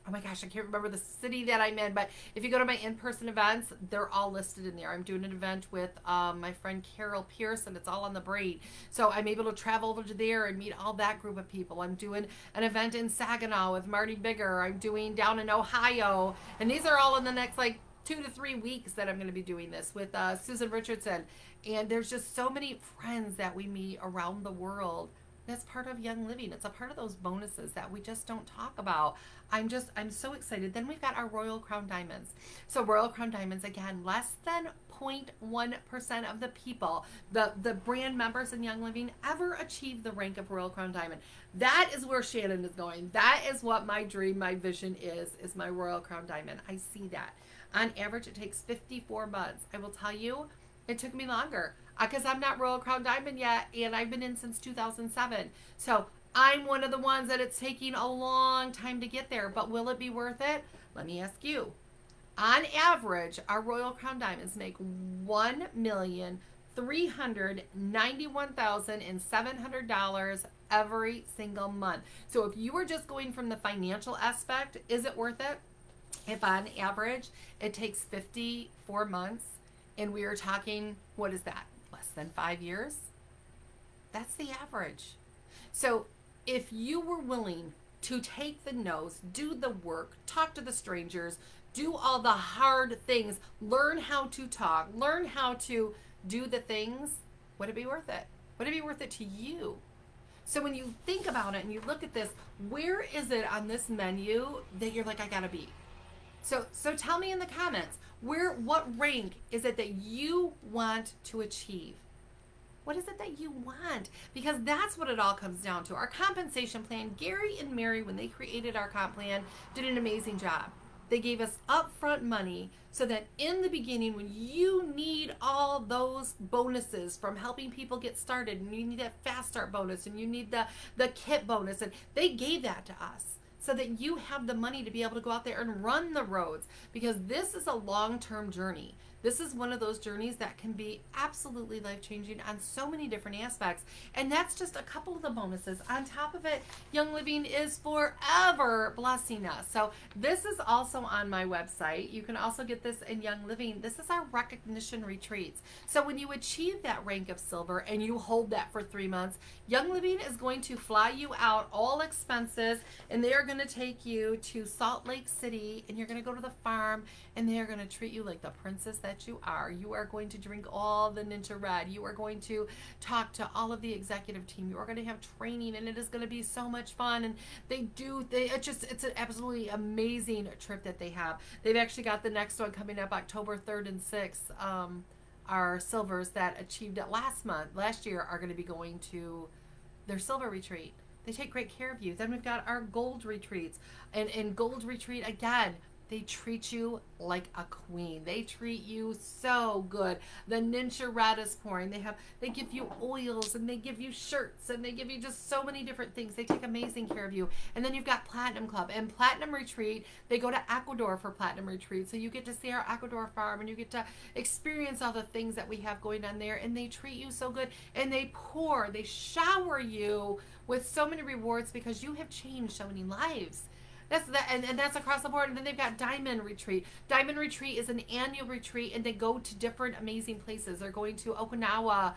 oh my gosh, I can't remember the city that I'm in, but if you go to my in-person events, they're all listed in there. I'm doing an event with my friend Carol Pierce, and it's all on the Braid. So I'm able to travel over to there and meet all that group of people. I'm doing an event in Saginaw with Marty Bigger. I'm doing down in Ohio. And these are all in the next like 2 to 3 weeks that I'm going to be doing this with Susan Richardson. And there's just so many friends that we meet around the world. That's part of Young Living. It's a part of those bonuses that we just don't talk about. I'm so excited. Then we've got our Royal Crown Diamonds. So Royal Crown Diamonds, again, less than 0.1% of the people, the brand members in Young Living, ever achieve the rank of Royal Crown Diamond. That is where Shannon is going. That is what my dream, my vision is my Royal Crown Diamond. I see that. On average, it takes 54 months. I will tell you, it took me longer because I'm not Royal Crown Diamond yet, and I've been in since 2007. So I'm one of the ones that it's taking a long time to get there, but will it be worth it? Let me ask you. On average, our Royal Crown Diamonds make $1,391,700 every single month. So if you were just going from the financial aspect, is it worth it? If on average it takes 54 months, and we are talking, what is that? Less than 5 years? That's the average. So if you were willing to take the notes, do the work, talk to the strangers, do all the hard things, learn how to talk, learn how to do the things, would it be worth it? Would it be worth it to you? So when you think about it and you look at this, where is it on this menu that you're like, I gotta be? So tell me in the comments, what rank is it that you want to achieve? What is it that you want? Because that's what it all comes down to. Our compensation plan, Gary and Mary, when they created our comp plan, did an amazing job. They gave us upfront money so that in the beginning, when you need all those bonuses from helping people get started, and you need that fast start bonus, and you need the kit bonus, and they gave that to us, so that you have the money to be able to go out there and run the roads, because this is a long-term journey. This is one of those journeys that can be absolutely life-changing on so many different aspects. And that's just a couple of the bonuses. On top of it, Young Living is forever blessing us. So this is also on my website. You can also get this in Young Living. This is our recognition retreats. So when you achieve that rank of silver and you hold that for 3 months, Young Living is going to fly you out, all expenses, and they are going to take you to Salt Lake City, and you're going to go to the farm, and they are going to treat you like the princess that you are. You are going to drink all the Ninja Red. You are going to talk to all of the executive team. You are going to have training, and it is going to be so much fun. And it's an absolutely amazing trip that they have. They've actually got the next one coming up October 3rd and 6th. Our silvers that achieved it last year are going to be going to their silver retreat. They take great care of you. Then we've got our gold retreats. And in gold retreat, again, they treat you like a queen. They treat you so good. The Ninja Red is pouring. They give you oils, and they give you shirts, and they give you just so many different things. They take amazing care of you. And then you've got Platinum Club and Platinum Retreat. They go to Ecuador for Platinum Retreat. So you get to see our Ecuador farm, and you get to experience all the things that we have going on there. And they treat you so good. And they shower you with so many rewards because you have changed so many lives. And that's across the board. And then they've got Diamond Retreat. Diamond Retreat is an annual retreat, and they go to different amazing places. They're going to Okinawa.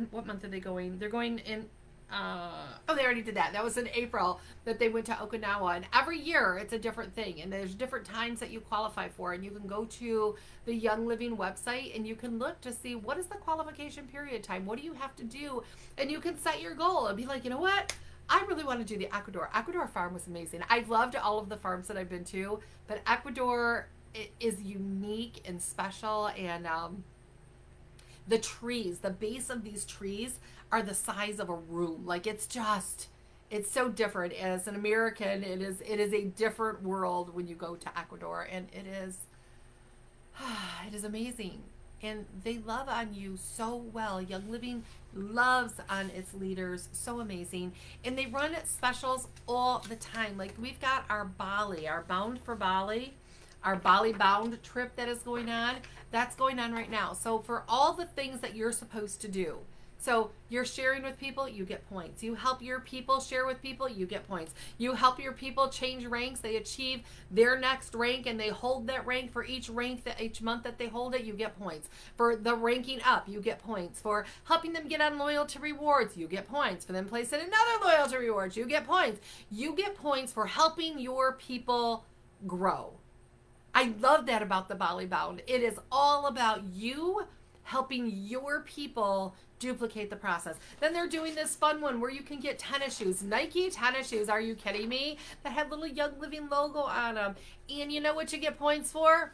What month are they going? They're going in, they already did that. That was in April that they went to Okinawa. And every year it's a different thing. And there's different times that you qualify for. And you can go to the Young Living website, and you can look to see what is the qualification period time. What do you have to do? And you can set your goal and be like, you know what? I really want to do the Ecuador. Ecuador farm was amazing. I've loved all of the farms that I've been to, but Ecuador is unique and special. And the trees, the base of these trees are the size of a room. Like it's so different. As an American, it is a different world when you go to Ecuador, and it is amazing. and they love on you so well. Young Living loves on its leaders, so amazing. And they run specials all the time. Like we've got our Bali, our Bound for Bali, our Bali Bound trip that is going on. That's going on right now. So for all the things that you're supposed to do, so you're sharing with people, you get points. You help your people share with people, you get points. You help your people change ranks, they achieve their next rank and they hold that rank for each rank that each month that they hold it, you get points. For the ranking up, you get points. For helping them get on loyalty rewards, you get points. For them placing another loyalty rewards, you get points. You get points for helping your people grow. I love that about the Bali Bound. It is all about you helping your people duplicate the process. Then they're doing this fun one where you can get tennis shoes, Nike tennis shoes. Are you kidding me? That had little Young Living logo on them. And you know what you get points for?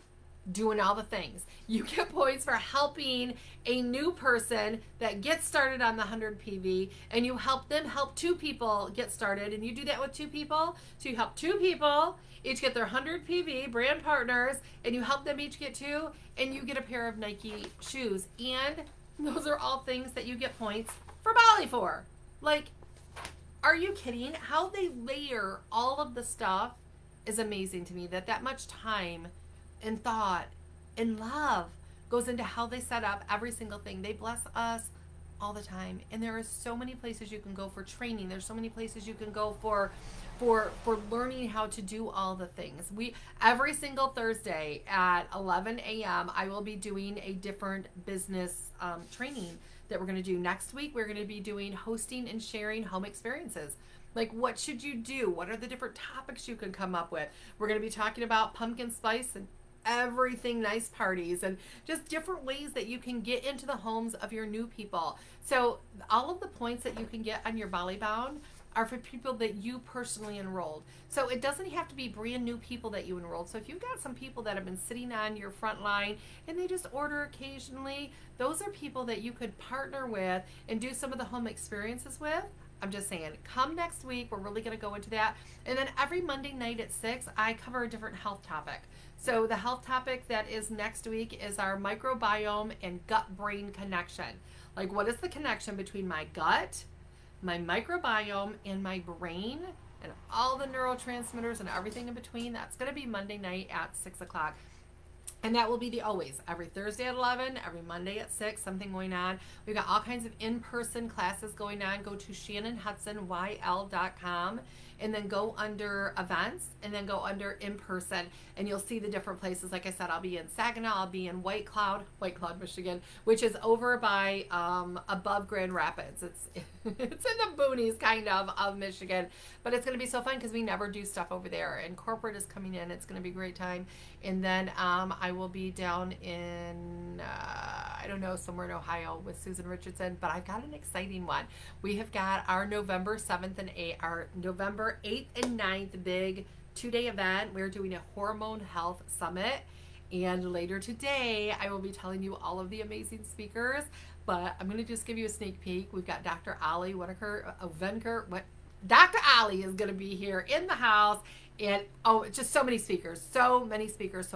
Doing all the things. You get points for helping a new person that gets started on the 100 PV, and you help them help 2 people get started, and you do that with 2 people. So you help 2 people, each get their 100 PV brand partners, and you help them each get 2, and you get a pair of Nike shoes. And those are all things that you get points for Bali for. Like, are you kidding? How they layer all of the stuff is amazing to me. That much time and thought and love goes into how they set up every single thing. They bless us all the time. And there are so many places you can go for training. There's so many places you can go for learning how to do all the things. Every single Thursday at 11 a.m. I will be doing a different business training that we're going to do. Next week we're going to be doing hosting and sharing home experiences. Like, what should you do? What are the different topics you can come up with? We're going to be talking about pumpkin spice and everything nice parties and just different ways that you can get into the homes of your new people. So all of the points that you can get on your Bali Bound are for people that you personally enrolled. So it doesn't have to be brand new people that you enrolled. So if you've got some people that have been sitting on your front line and they just order occasionally, those are people that you could partner with and do some of the home experiences with. I'm just saying, come next week. We're really going to go into that. And then every Monday night at 6, I cover a different health topic. So the health topic that is next week is our microbiome and gut-brain connection. Like, what is the connection between my gut, my microbiome, and my brain, and all the neurotransmitters and everything in between? That's going to be Monday night at 6 o'clock. And that will be every Thursday at 11, every Monday at 6, something going on. We've got all kinds of in-person classes going on. Go to ShannonHudsonYL.com and then go under events and then go under in-person, and you'll see the different places. Like I said, I'll be in Saginaw, I'll be in White Cloud, Michigan, which is over by above Grand Rapids. It's in the boonies kind of Michigan, but it's going to be so fun because we never do stuff over there, and corporate is coming in. It's going to be a great time. And then I will be down in I don't know, somewhere in Ohio with Susan Richardson, but I've got an exciting one. We have got our November 7th and 8th, our November 8th and 9th big 2-day event. We're doing a hormone health summit, and later today I will be telling you all of the amazing speakers, but I'm going to just give you a sneak peek. We've got Dr. Ali Venker. Dr. Ali is going to be here in the house, and just so many speakers. So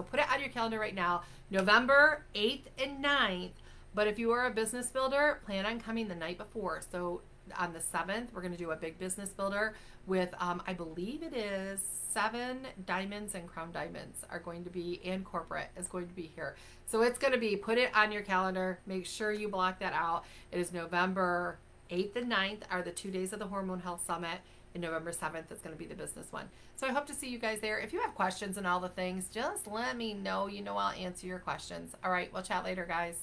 put it on your calendar right now, November 8th and 9th. But if you are a business builder, plan on coming the night before. So on the 7th, we're going to do a big business builder with, I believe it is 7 diamonds and crown diamonds are going to be, and corporate is going to be here. So it's going to be, put it on your calendar. Make sure you block that out. It is November 8th and 9th are the 2 days of the Hormone Health Summit, and November 7th is going to be the business one. So I hope to see you guys there. If you have questions and all the things, just let me know. You know I'll answer your questions. All right, we'll chat later, guys.